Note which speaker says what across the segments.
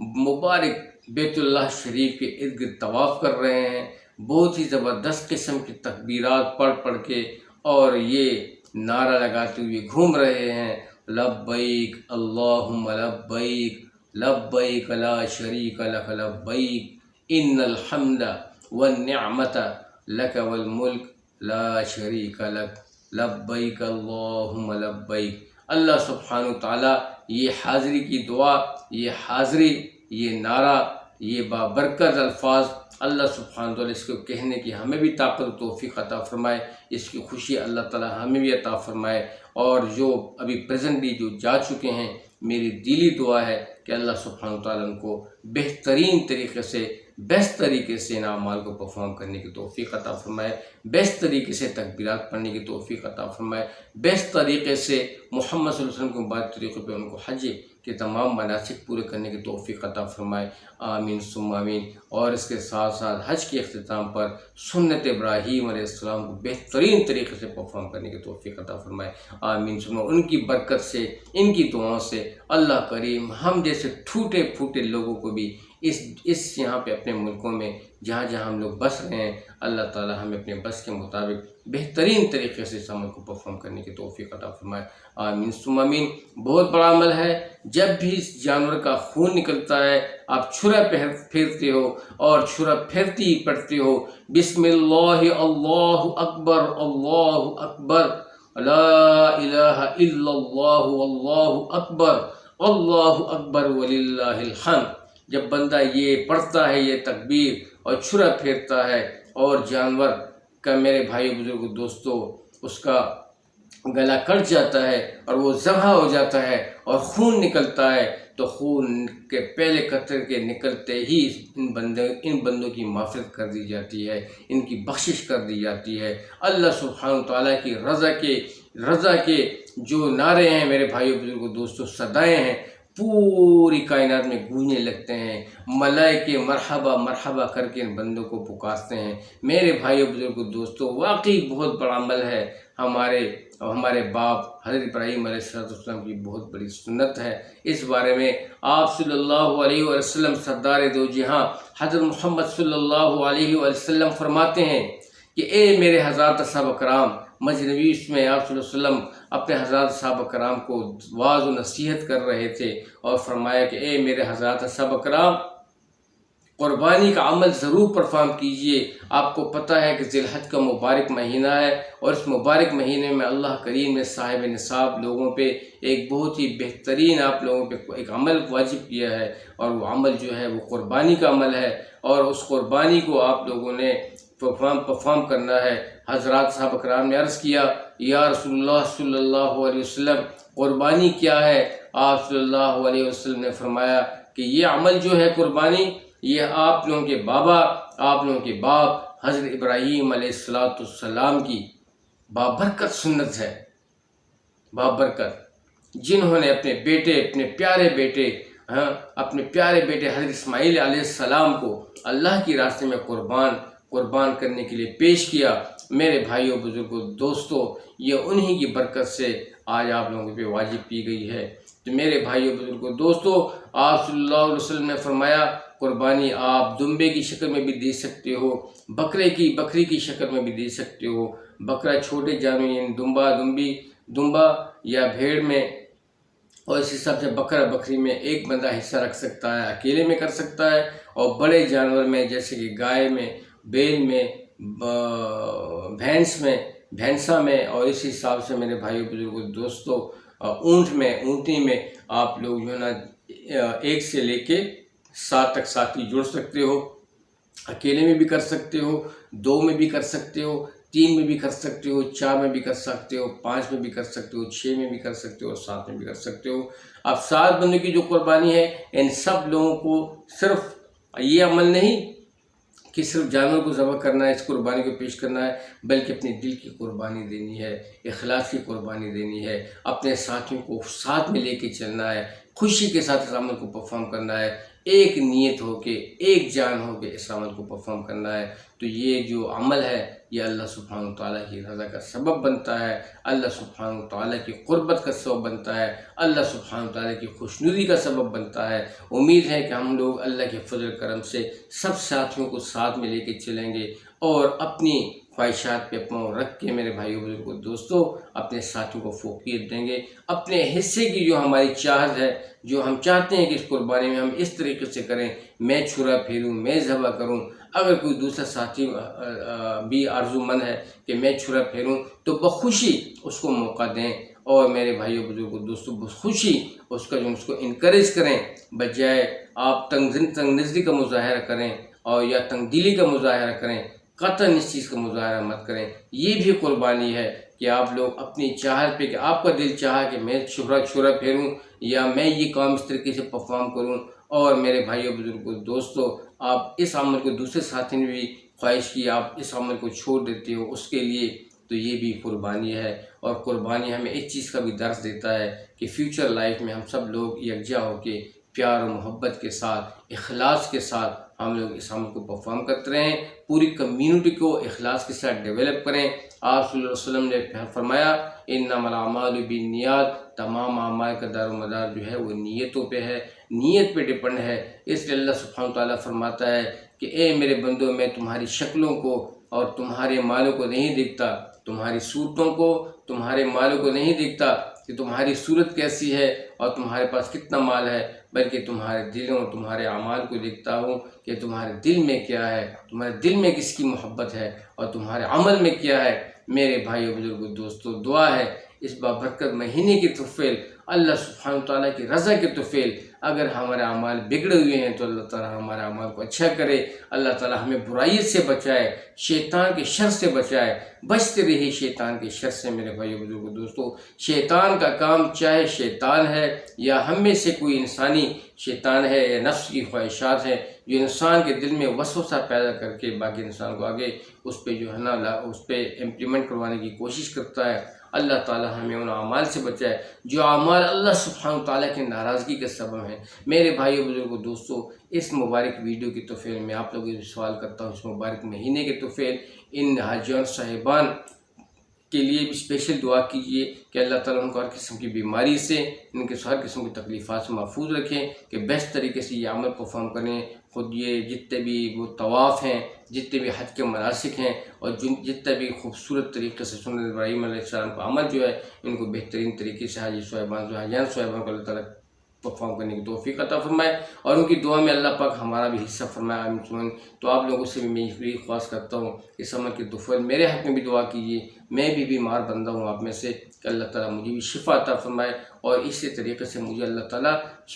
Speaker 1: مبارک بیت اللہ شریف کے ارد گرد طواف کر رہے ہیں، بہت ہی زبردست قسم کی تکبیرات پڑھ کے اور یہ نعرہ لگاتے ہوئے گھوم رہے ہیں، لبیک اللہم لبیک لبیک لا شریک لک لبیک ان الحمد والنعمت لک والملک لا شریک لک لبیک اللہم لبیک۔ اللہ سبحانہ وتعالیٰ یہ حاضری کی دعا، یہ حاضری، یہ نعرہ، یہ بابرکت الفاظ اللہ سبحانہ وتعالیٰ اس کو کہنے کی ہمیں بھی طاقت و توفیق عطا فرمائے، اس کی خوشی اللہ تعالیٰ ہمیں بھی عطا فرمائے، اور جو ابھی پریزنٹلی جو جا چکے ہیں میری دلی دعا ہے کہ اللہ سبحانہ وتعالیٰ ان کو بہترین طریقے سے، بیسٹ طریقے سے ان اعمال کو پرفارم کرنے کی توفیق عطا فرمائے، بیسٹ طریقے سے تکبیرات پڑھنے کی توفیق عطا فرمائے، بیسٹ طریقے سے محمد صلی اللہ علیہ وسلم کے مبارک طریقوں پہ ان کو حج کے تمام مناسک پورے کرنے کی توفیق عطا فرمائے، آمین ثم آمین۔ اور اس کے ساتھ ساتھ حج کے اختتام پر سنت ابراہیم علیہ السلام کو بہترین طریقے سے پرفارم کرنے کی توفیق عطا فرمائے، آمین ثم آمین۔ ان کی برکت سے، ان کی دعاؤں سے اللہ کریم ہم جیسے ٹوٹے پھوٹے لوگوں کو بھی اس یہاں پہ اپنے ملکوں میں جہاں جہاں ہم لوگ بس رہے ہیں، اللہ تعالی ہمیں اپنے بس کے مطابق بہترین طریقے سے اس عمل کو پرفارم کرنے کی توفیق عطا فرمائے، آمین ثم آمین۔ بہت بڑا عمل ہے، جب بھی اس جانور کا خون نکلتا ہے آپ چھرا پھیرتے ہو اور چھرا پھیرتے ہی پڑھتے ہو بسم اللہ اللہ اکبر اللہ اکبر لا الہ الا اللہ واللہ اکبر اللہ اکبر وللہ الحمد۔ جب بندہ یہ پڑھتا ہے، یہ تکبیر اور چھرا پھیرتا ہے، اور جانور کا، میرے بھائی بزرگ دوستو، اس کا گلا کٹ جاتا ہے اور وہ ذبح ہو جاتا ہے اور خون نکلتا ہے، تو خون کے پہلے قطرے کے نکلتے ہی ان بندوں کی معافرت کر دی جاتی ہے، ان کی بخشش کر دی جاتی ہے۔ اللہ سبحانہ تعالیٰ کی رضا کے جو نعرے ہیں میرے بھائیو بزرگوں دوستو، صدائیں ہیں، پوری کائنات میں گونجنے لگتے ہیں، ملائکے مرحبا مرحبا کر کے ان بندوں کو پکارتے ہیں۔ میرے بھائیو بزرگوں دوستو، واقعی بہت بڑا عمل ہے، ہمارے باپ حضرت ابراہیم علیہ السلام کی بہت بڑی سنت ہے۔ اس بارے میں آپ صلی اللہ علیہ وسلم سردار دو جہاں حضرت محمد صلی اللہ علیہ وسلم فرماتے ہیں کہ اے میرے حضرات صحابہ کرام، مجلس میں آپ صلی اللہ علیہ وسلم اپنے حضرات صحابہ کرام کو واعظ و نصیحت کر رہے تھے، اور فرمایا کہ اے میرے حضرات صحابہ کرام، قربانی کا عمل ضرور پرفارم کیجئے۔ آپ کو پتہ ہے کہ ذی الحج کا مبارک مہینہ ہے، اور اس مبارک مہینے میں اللہ کریم نے صاحب نصاب لوگوں پہ ایک بہت ہی بہترین، آپ لوگوں پہ ایک عمل واجب کیا ہے، اور وہ عمل جو ہے وہ قربانی کا عمل ہے، اور اس قربانی کو آپ لوگوں نے پرفارم کرنا ہے۔ حضرات صحابہ کرام نے عرض کیا، یا رسول اللہ صلی اللہ علیہ وسلم، قربانی کیا ہے؟ آپ صلی اللہ علیہ وسلم نے فرمایا کہ یہ عمل جو ہے قربانی، یہ آپ لوگوں کے بابا، آپ لوگوں کے باپ حضرت ابراہیم علیہ السلام کی بابرکت سنت ہے، بابرکت، جنہوں نے اپنے بیٹے، اپنے پیارے بیٹے حضرت اسماعیل علیہ السلام کو اللہ کی راستے میں قربان کرنے کے لیے پیش کیا۔ میرے بھائیوں بزرگوں دوستوں، یہ انہی کی برکت سے آج آپ لوگوں پہ واجب کی گئی ہے۔ تو میرے بھائیوں بزرگوں دوستوں، آپ صلی اللہ علیہ وسلم نے فرمایا قربانی آپ دمبے کی شکل میں بھی دے سکتے ہو، بکری کی شکل میں بھی دے سکتے ہو۔ بکرا چھوٹے جانور یعنی دمبا یا بھیڑ میں، اور اس حساب سے بکری میں ایک بندہ حصہ رکھ سکتا ہے، اکیلے میں کر سکتا ہے، اور بڑے جانور میں جیسے کہ گائے میں، بیل میں، بھینسا میں، اور اس حساب سے میرے بھائیو بزرگوں دوستوں اونٹنی میں آپ لوگ جو ہے نا 1 سے لے کے 7 تک ساتھی جوڑ سکتے ہو، اکیلے میں بھی کر سکتے ہو، 2 میں بھی کر سکتے ہو، 3 میں بھی کر سکتے ہو، 4 میں بھی کر سکتے ہو، 5 میں بھی کر سکتے ہو، 6 میں بھی کر سکتے ہو، 7 میں بھی کر سکتے ہو۔ اب 7 بندوں کی جو قربانی ہے، ان سب لوگوں کو صرف یہ عمل نہیں کہ صرف جانور کو ذبح کرنا ہے، اس قربانی کو پیش کرنا ہے، بلکہ اپنے دل کی قربانی دینی ہے، اخلاص کی قربانی دینی ہے، اپنے ساتھیوں کو ساتھ میں لے کے چلنا ہے، خوشی کے ساتھ اس عمل کو پرفارم کرنا ہے، ایک نیت ہو کے، ایک جان ہو کے اس عمل کو پرفارم کرنا ہے۔ تو یہ جو عمل ہے یہ اللہ سبحانہ و تعالیٰ کی رضا کا سبب بنتا ہے، اللہ سبحانہ و تعالیٰ کی قربت کا سبب بنتا ہے، اللہ سبحانہ و تعالیٰ کی خوشنودی کا سبب بنتا ہے۔ امید ہے کہ ہم لوگ اللہ کے فضل کرم سے سب ساتھیوں کو ساتھ میں لے کے چلیں گے اور اپنی خواہشات پہ پاؤں رکھ کے میرے بھائیوں بزرگوں دوستوں اپنے ساتھیوں کو فوقیت دیں گے۔ اپنے حصے کی جو ہماری چاہت ہے، جو ہم چاہتے ہیں کہ اس قربانی میں ہم اس طریقے سے کریں، میں چھرا پھیروں، میں ذبح کروں، اگر کوئی دوسرا ساتھی بھی آرزو مند ہے کہ میں چھرا پھیروں تو بخوشی اس کو موقع دیں، اور میرے بھائیوں بزرگوں دوستوں بخوشی اس کو انکریج کریں، بجائے آپ تنگ نظری کا مظاہرہ کریں اور یا تنگ دلی کا مظاہرہ کریں۔ قطعاً اس چیز کا مظاہرہ مت کریں۔ یہ بھی قربانی ہے کہ آپ لوگ اپنی چاہت پہ، کہ آپ کا دل چاہا کہ میں چھرا پھیروں یا میں یہ کام اس طریقے سے پرفارم کروں، اور میرے بھائیوں بزرگوں دوستوں آپ اس عمل کو دوسرے ساتھی نے بھی خواہش کی، آپ اس عمل کو چھوڑ دیتے ہو اس کے لیے، تو یہ بھی قربانی ہے۔ اور قربانی ہمیں اس چیز کا بھی درس دیتا ہے کہ فیوچر لائف میں ہم سب لوگ یکجا ہو کے پیار و محبت کے ساتھ، اخلاص کے ساتھ ہم لوگ اس عمل کو پرفارم کرتے رہیں، پوری کمیونٹی کو اخلاص کے ساتھ ڈیولپ کریں۔ آپ صلی اللہ علیہ وسلم نے فرمایا انما الاعمال بالنیات، تمام اعمال کا دار و مدار جو ہے وہ نیتوں پہ ہے، نیت پہ ڈپینڈ ہے۔ اس لیے اللہ سبحانہ تعالیٰ فرماتا ہے کہ اے میرے بندوں، میں تمہاری شکلوں کو اور تمہارے مالوں کو نہیں دیکھتا، تمہاری صورتوں کو، تمہارے مالوں کو نہیں دیکھتا کہ تمہاری صورت کیسی ہے اور تمہارے پاس کتنا مال ہے، بلکہ تمہارے دلوں اور تمہارے اعمال کو دیکھتا ہوں کہ تمہارے دل میں کیا ہے، تمہارے دل میں کس کی محبت ہے اور تمہارے عمل میں کیا ہے۔ میرے بھائیوں بزرگوں دوستوں دعا ہے اس بابرکت مہینے کی طفیل، اللہ سبحانہ تعالیٰ کی رضا کی طفیل، اگر ہمارے اعمال بگڑے ہوئے ہیں تو اللہ تعالیٰ ہمارے اعمال کو اچھا کرے، اللہ تعالیٰ ہمیں برائیت سے بچائے، شیطان کے شر سے بچائے۔ بچتے رہی شیطان کے شر سے میرے بھائیوں بزرگوں دوستوں۔ شیطان کا کام، چاہے شیطان ہے یا ہم میں سے کوئی انسانی شیطان ہے یا نفس کی خواہشات ہیں، جو انسان کے دل میں وسوسہ پیدا کر کے باقی انسان کو آگے اس پہ جو ہے نا اس پہ امپلیمنٹ کروانے کی کوشش کرتا ہے، اللہ تعالیٰ ہمیں ان اعمال سے بچائے جو اعمال اللہ سبحانہ تعالیٰ کی ناراضگی کے سبب ہیں۔ میرے بھائیوں بزرگوں دوستوں اس مبارک ویڈیو کی طفیل میں آپ لوگوں سے سوال کرتا ہوں، اس مبارک مہینے کے طفیل ان حاجیان صاحبان کے لیے بھی اسپیشل دعا کیجیے کہ اللہ تعالیٰ ان کو ہر قسم کی بیماری سے، ان کے ہر قسم کی تکلیفات سے محفوظ رکھیں، کہ بیسٹ طریقے سے یہ عمل پرفارم کریں۔ خود یہ جتنے بھی وہ طواف ہیں، جتنے بھی حج کے مناسک ہیں، اور جتنا بھی خوبصورت طریقے سے سنت ابراہیم علیہ السلام کا عمل جو ہے، ان کو بہترین طریقے سے حاجی صاحبان حاجیان صاحبان کو اللہ تعالیٰ پرفارم کرنے کی توفیق عطا فرمائے، اور ان کی دعا میں اللہ پاک ہمارا بھی حصہ فرمائے، آمین۔ تو آپ لوگوں سے بھی میں یہ خواہش کرتا ہوں کہ اس عمل کی طفیل میرے حق میں بھی دعا کیجیے، میں بھی بیمار بندہ ہوں آپ میں سے، کہ اللہ تعالیٰ مجھے بھی شفا عطا فرمائے، اور اسی طریقے سے مجھے اللہ تعالیٰ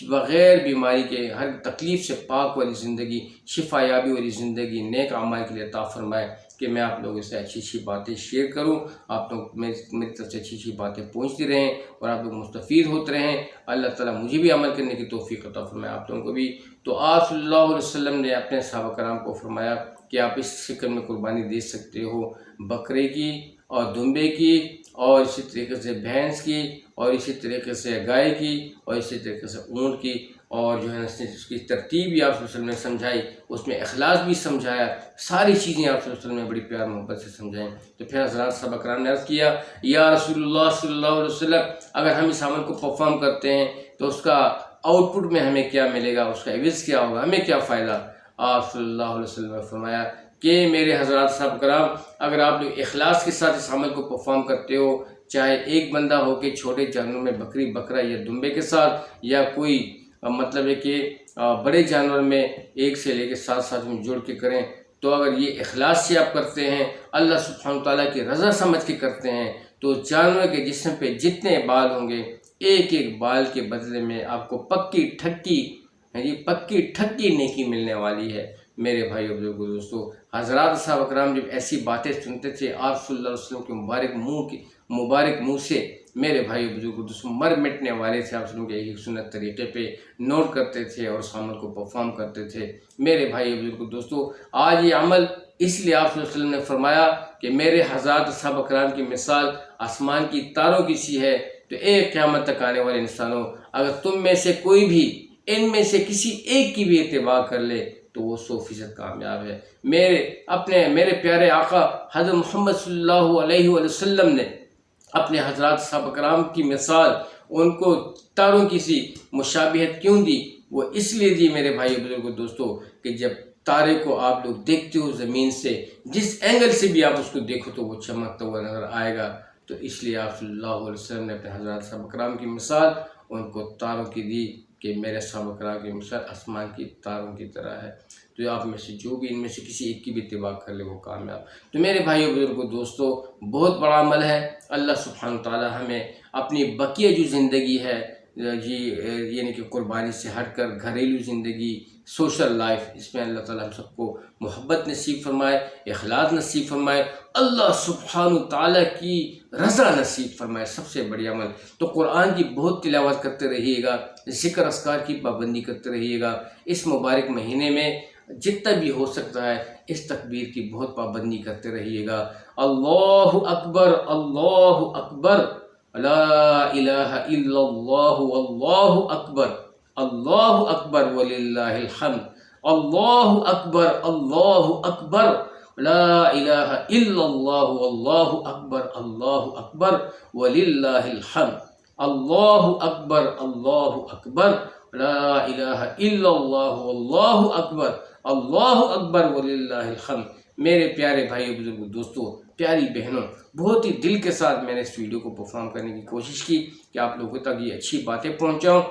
Speaker 1: بغیر بیماری کے ہر تکلیف سے پاک والی زندگی، شفا یابی والی زندگی، نیک اعمال کے لیے عطا فرمائے، کہ میں آپ لوگوں سے اچھی باتیں شیئر کروں، آپ لوگ میری طرف سے اچھی باتیں پہنچتی رہیں اور آپ لوگ مستفید ہوتے رہیں۔ اللہ تعالیٰ مجھے بھی عمل کرنے کی توفیق عطا فرمائے، آپ لوگوں کو بھی۔ تو آپ صلی اللہ علیہ وسلم نے اپنے صحابہ کرام کو فرمایا کہ آپ اس شکل میں قربانی دے سکتے ہو، بکرے کی اور دمبے کی، اور اسی طریقے سے بھینس کی، اور اسی طریقے سے گائے کی، اور اسی طریقے سے اونٹ کی، اور جو ہے اس کی ترتیب بھی آپ صلی اللہ علیہ وسلم نے سمجھائی، اس میں اخلاص بھی سمجھایا، ساری چیزیں آپ صلی اللہ علیہ وسلم نے بڑی پیار محبت سے سمجھائیں۔ تو پھر حضرات صحابہ کرام نے عرض کیا یا رسول اللہ صلی اللہ علیہ وسلم، اگر ہم اس عمل کو پرفارم کرتے ہیں تو اس کا آؤٹ پٹ میں ہمیں کیا ملے گا، اس کا عوض کیا ہوگا، ہمیں کیا فائدہ؟ آپ صلی اللہ علیہ وسلم نے فرمایا کہ میرے حضرات صاحب کرام، اگر آپ لوگ اخلاص کے ساتھ اس عمل کو پرفارم کرتے ہو، چاہے ایک بندہ ہو کے چھوٹے جانوروں میں بکری، بکرا یا دمبے کے ساتھ، یا کوئی مطلب ہے کہ بڑے جانور میں 1 سے لے کے 7 میں جوڑ کے کریں، تو اگر یہ اخلاص سے آپ کرتے ہیں، اللہ سبحانہ تعالیٰ کی رضا سمجھ کے کرتے ہیں، تو جانور کے جسم پہ جتنے بال ہوں گے، ایک ایک بال کے بدلے میں آپ کو پکی ٹھکی نیکی ملنے والی ہے۔ میرے بھائیو بزرگوں دوستو، حضرات صاحب اکرام جب ایسی باتیں سنتے تھے آپ صلی اللہ علیہ وسلم کے مبارک منہ سے، میرے بھائیو بزرگوں دوستو مر مٹنے والے تھے، آپ وسلم کے ایک سنت طریقے پہ نوٹ کرتے تھے اور اس عمل کو پرفارم کرتے تھے۔ میرے بھائیو بزرگوں دوستو، آج یہ عمل اس لیے آپ صلی اللہ علیہ وسلم نے فرمایا کہ میرے حضرات صاحب اکرام کی مثال آسمان کی تاروں کی سی ہے، تو ایک قیامت تک آنے والے انسانوں، اگر تم میں سے کوئی بھی ان میں سے کسی ایک کی بھی اتباع کر لے تو وہ 100% کامیاب ہے۔ میرے پیارے آقا حضرت محمد صلی اللہ علیہ وسلم نے اپنے حضرات صحابہ کرام کی مثال ان کو تاروں کی سی مشابہت کیوں دی؟ وہ اس لیے دی میرے بھائی بزرگوں دوستو کہ جب تارے کو آپ لوگ دیکھتے ہو زمین سے، جس اینگل سے بھی آپ اس کو دیکھو تو وہ چمکتا ہوا نظر آئے گا۔ تو اس لیے آپ صلی اللہ علیہ وسلم نے اپنے حضرات صحابہ کرام کی مثال ان کو تاروں کی دی کہ میرے صحابہ کرام کی مثال آسمان کی تاروں کی طرح ہے۔ تو آپ میں سے جو بھی ان میں سے کسی ایک کی بھی اتباع کر لے وہ کامیاب۔ تو میرے بھائیو بزرگوں دوستو، بہت بڑا عمل ہے۔ اللہ سبحانہ تعالی ہمیں اپنی بقیہ جو زندگی ہے یعنی کہ قربانی سے ہٹ کر گھریلو زندگی، سوشل لائف، اس میں اللہ تعالیٰ ہم سب کو محبت نصیب فرمائے، اخلاص نصیب فرمائے، اللہ سبحانہ تعالیٰ کی رضا نصیب فرمائے۔ سب سے بڑی عمل تو قرآن کی بہت تلاوت کرتے رہیے گا، ذکر اذکار کی پابندی کرتے رہیے گا۔ اس مبارک مہینے میں جتنا بھی ہو سکتا ہے اس تکبیر کی بہت پابندی کرتے رہیے گا۔ اللہ اکبر، اللہ اکبر، لا الہ الا اللہ، واللہ اکبر، اللہ اکبر وللہ الحمد، اللہ اکبر، اللہ اکبر، لا الہ الا اللہ، واللہ اکبر، اللہ اکبر وللہ الحمد، اللہ اکبر، اللہ اکبر، لا الہ الا اللہ، واللہ اکبر، اللہ اکبر وللہ الحمد۔ میرے پیارے بھائی بزرگوں دوستوں، پیاری بہنوں، بہت ہی دل کے ساتھ میں نے اس ویڈیو کو پرفارم کرنے کی کوشش کی کہ آپ لوگوں تک یہ اچھی باتیں پہنچاؤں۔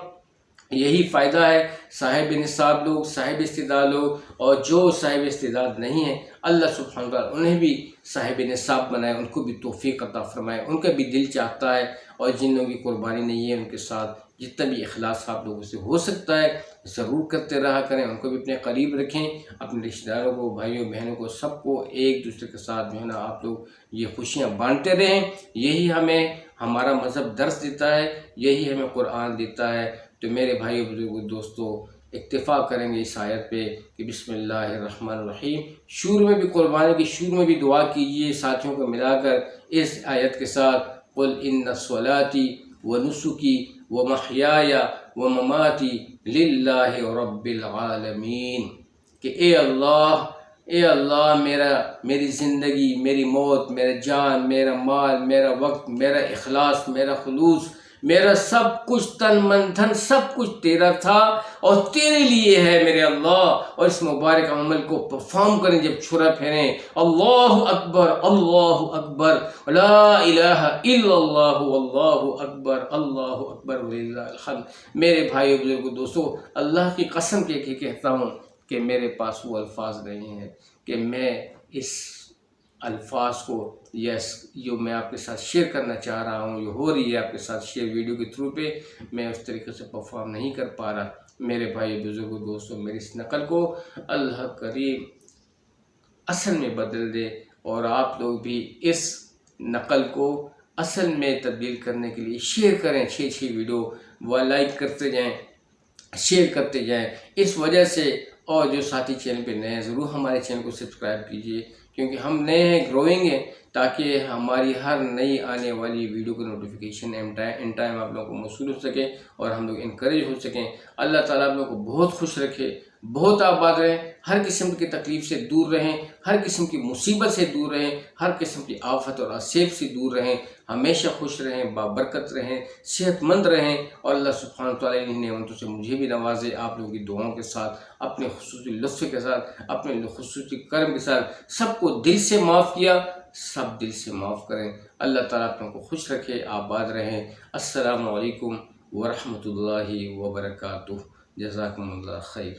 Speaker 1: یہی فائدہ ہے صاحب نصاب لوگ، صاحب استعداد لوگ، اور جو صاحب استعداد نہیں ہیں اللہ سبحانہ وتعالی انہیں بھی صاحب نصاب بنائے، ان کو بھی توفیق عطا فرمائے۔ ان کا بھی دل چاہتا ہے، اور جن لوگوں کی قربانی نہیں ہے ان کے ساتھ جتنا بھی اخلاص آپ لوگوں سے ہو سکتا ہے ضرور کرتے رہا کریں۔ ان کو بھی اپنے قریب رکھیں، اپنے رشتہ داروں کو، بھائیوں بہنوں کو، سب کو ایک دوسرے کے ساتھ جو ہے نا آپ لوگ یہ خوشیاں بانٹتے رہیں۔ یہی ہمیں ہمارا مذہب درس دیتا ہے، یہی ہمیں قرآن دیتا ہے۔ تو میرے بھائیوں بزرگوں دوستو، اکتفا کریں گے اس آیت پہ کہ بسم اللہ الرحمن الرحیم۔ شروع میں بھی قربانی کی شروع میں بھی دعا کیجئے ساتھیوں کو ملا کر اس آیت کے ساتھ، قل ان صلاتی ونسکی ومحیای ومماتی للہ رب العالمین، کہ اے اللہ میری زندگی، میری موت، میرا جان، میرا مال، میرا وقت، میرا اخلاص، میرا خلوص، میرا سب کچھ، تن من دھن سب کچھ تیرا تھا اور تیرے لیے ہے میرے اللہ۔ اور اس مبارک عمل کو پرفارم کریں جب چھرا پھیریں، اللہ اکبر، اللہ اکبر، لا الہ الا اللہ، واللہ اکبر، اللہ اکبر وللہ الحمد۔ میرے بھائیو بزرگوں دوستو، اللہ کی قسم کے کہتا ہوں کہ میرے پاس وہ الفاظ نہیں ہیں کہ میں اس الفاظ کو جو میں آپ کے ساتھ شیئر کرنا چاہ رہا ہوں، جو ہو رہی ہے آپ کے ساتھ شیئر ویڈیو کے تھرو پہ، میں اس طریقے سے پرفارم نہیں کر پا رہا۔ میرے بھائی بزرگوں دوستوں، میری اس نقل کو اللہ کریم اصل میں بدل دے، اور آپ لوگ بھی اس نقل کو اصل میں تبدیل کرنے کے لیے شیئر کریں، 6 ویڈیو وہ لائک کرتے جائیں، شیئر کرتے جائیں۔ اس وجہ سے، اور جو ساتھی چینل پہ نئے ہیں ضرور ہمارے چینل کو سبسکرائب کیجئے، کیونکہ ہم نئے ہیں، گروئنگ ہیں، تاکہ ہماری ہر نئی آنے والی ویڈیو کی نوٹیفیکیشن ان ٹائم آپ لوگوں کو موصول ہو سکے اور ہم لوگ انکریج ہو سکیں۔ اللہ تعالیٰ آپ لوگوں کو بہت خوش رکھے، بہت آباد رہیں، ہر قسم کی تکلیف سے دور رہیں، ہر قسم کی مصیبت سے دور رہیں، ہر قسم کی آفت اور آسیب سے دور رہیں، ہمیشہ خوش رہیں، بابرکت رہیں، صحت مند رہیں، اور اللہ سبحانہ تعالیٰ ان نعمتوں سے مجھے بھی نوازے، آپ لوگوں کی دعاؤں کے ساتھ، اپنے خصوصی لطف کے ساتھ، اپنے خصوصی کرم کے ساتھ۔ سب کو دل سے معاف کیا، سب دل سے معاف کریں۔ اللہ تعالیٰ آپ کو خوش رکھے، آباد رہیں۔ السلام علیکم ورحمۃ اللہ وبرکاتہ۔ جزاکم اللہ خیر۔